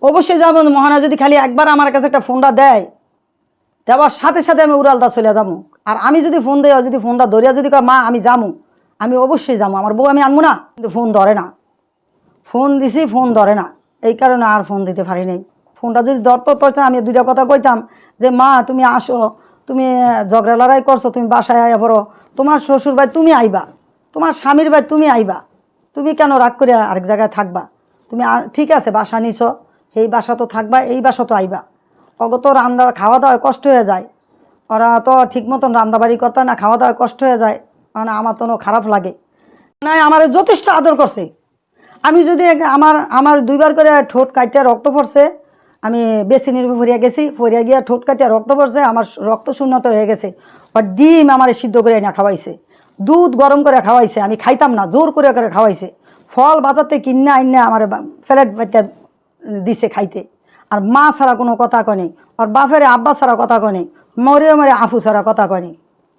অবশ্যই যাবো। মহানা যদি খালি একবার আমার কাছে একটা ফোনটা দেয়, দেওয়ার সাথে সাথে আমি উড়ালদা চলে যাবো। আর আমি যদি ফোন দেওয়া, যদি ফোনটা ধরিয়া যদি কয় মা আমি যাবো, আমি অবশ্যই যাবো। আমার বউ আমি আনবো না, কিন্তু ফোন ধরে না। ফোন দিছি, ফোন ধরে না, এই কারণে আর ফোন দিতে পারি নাই। ফোনটা যদি ধরতো তো আমি দুইটা কথা কইতাম যে মা তুমি আসো, তুমি ঝগড়া লড়াই করছো, তুমি বাসায় আয়া পড়ো, তোমার শ্বশুর ভাই তুমি আইবা, তোমার স্বামীর ভাই তুমি আইবা, তুমি কেন রাগ করে আরেক জায়গায় থাকবা? তুমি ঠিক আছে বাসা নিছো, এই বাসা তো থাকবা, এই বাসা তো আইবা। অগত রান্না খাওয়া দাওয়া কষ্ট হয়ে যায়, ওরা তো ঠিক মতন রান্নাবাড়ি করতে না, খাওয়া দাওয়া কষ্ট হয়ে যায়, মানে আমার তো খারাপ লাগে। না আমার যথেষ্ট আদর করছে। আমি যদি আমার আমার দুইবার করে ঠোঁট কাটিয়া রক্ত পড়ছে, আমি বেশি নির্ভর ফরিয়া গেছি, ফরিয়া গিয়া ঠোঁট কাটিয়া রক্ত পড়ছে, আমার রক্ত শূন্যত হয়ে গেছে। আর ডিম আমার সিদ্ধ করে না খাওয়াইছে, দুধ গরম করে খাওয়াইছে, আমি খাইতাম না, জোর করে করে খাওয়াইছে। ফল বাজারতে কিনা আইনা আমার ফ্ল্যাট বাচ্চা দিছে খাইতে। আর মা ছাড়া কোনো কথা কয়নি, আর বাপের আব্বা ছাড়া কথা কয়নি, মরে মরে আফু ছাড়া কথা কয়নি।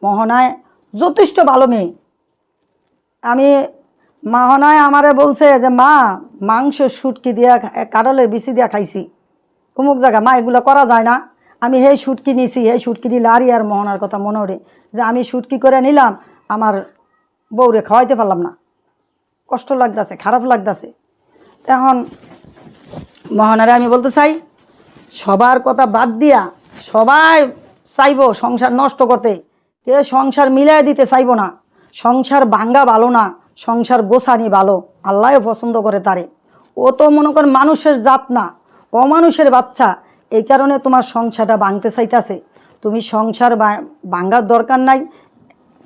মোহনায় যথেষ্ট ভালো মেয়ে। আমি মোহনায় আমারে বলছে যে মা মাংস শুটকি দিয়া কাঁঠালের বিচি দিয়া খাইছি, অমুক জায়গা মা এগুলো করা যায় না। আমি সেই শুটকি নিছি, সেই শুটকি দিলে আর মোহনার কথা মনে ওঠে যে আমি শুটকি করে নিলাম, আমার বউরে খাওয়াইতে পারলাম না, কষ্ট লাগতেছে, খারাপ লাগতেছে। এখন মোহনারে আমি বলতে চাই, সবার কথা বাদ দিয়া সবাই চাইব সংসার নষ্ট করতে, কে সংসার মিলাই দিতে চাইব না। সংসার ভাঙ্গা ভালো না, সংসার গোছানি ভালো, আল্লাহও পছন্দ করে তারে। ও তো মনে করেন মানুষের জাত না, অমানুষের বাচ্চা, এই কারণে তোমার সংসারটা ভাঙতে চাইতেছে। তুমি সংসার ভাঙ্গার দরকার নাই।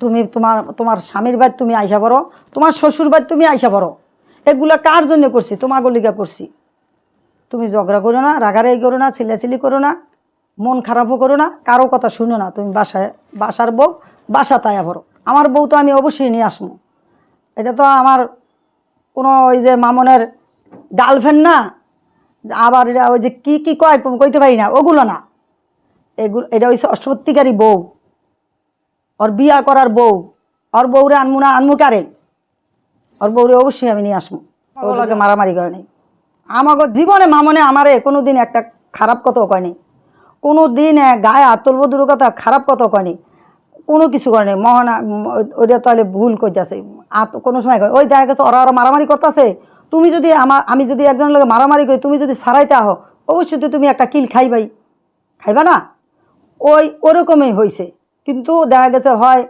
তুমি তোমার তোমার স্বামীর বাড়ি তুমি আইসা পড়ো, তোমার শ্বশুর বাড়ি তুমি আইসা পড়ো। এগুলা কার জন্য করছি? তোমাকে লিগা করছি। তুমি ঝগড়া করো না, রাগারাগি করো না, চিল্লাচিল্লি করো না, মন খারাপও করো না, কারো কথা শুনো না। তুমি বাসার বউ, বাসা তাইয়া পড়ো। আমার বউ তো আমি অবশ্যই নিয়ে আসবো। এটা তো আমার কোনো ওই যে মামনের গার্লফ্রেন্ড না, আবার এটা ওই যে কী কী কয় কইতে পারি না, ওগুলো না। এটা হচ্ছে সত্যিকারই বউ, ওর বিয়া করার বউ। ওর বউরে আনমু না, আনমু কারে? ওর বউরে অবশ্যই আমি নিয়ে আসবো। ওগুলোকে মারামারি করে নেই। আমাকে জীবনে মামনে আমারে কোনো দিন একটা খারাপ কথাও কয়নি, কোনো দিন গায়ে হাত তুলব দূর কথা, খারাপ কথাও কয়নি, কোনো কিছু করেনি। মহানা ওইটা তাহলে ভুল করতেছে। আর কোনো সময় ওই দেখা গেছে ওরা ওরা মারামারি করতেছে, তুমি যদি আমি যদি একজনের লোক মারামারি করি, তুমি যদি সারাইতে আহো, অবশ্যই তো তুমি একটা কিল খাইবাই, খাইবা না? ওরকমই হয়েছে। কিন্তু দেখা গেছে হয়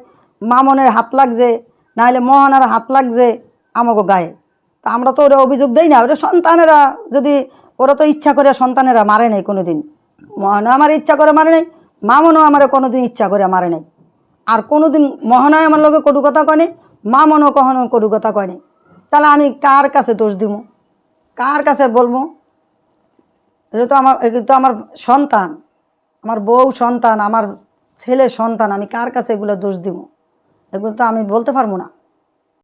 মামনের হাত লাগছে, নাহলে মহানার হাত লাগছে আমাকে গায়ে। তা আমরা তো ওরা অভিযোগ দেই না, ওরা সন্তানেরা যদি, ওরা তো ইচ্ছা করে সন্তানেরা মারে নাই কোনো দিন। মহানা আমার ইচ্ছা করে মারে নাই, মামনও আমার কোনো দিন ইচ্ছা করে মারে নাই। আর কোনো দিন মহানায় আমার লোকে কটু কথা কয়নি, মামনও কখনো কটু কথা কয়নি। তাহলে আমি কার কাছে দোষ দিব, কার কাছে বলবো? এটা তো আমার সন্তান, আমার বউ সন্তান, আমার ছেলে সন্তান, আমি কার কাছে এগুলো দোষ দিব? এগুলো তো আমি বলতে পারবো না।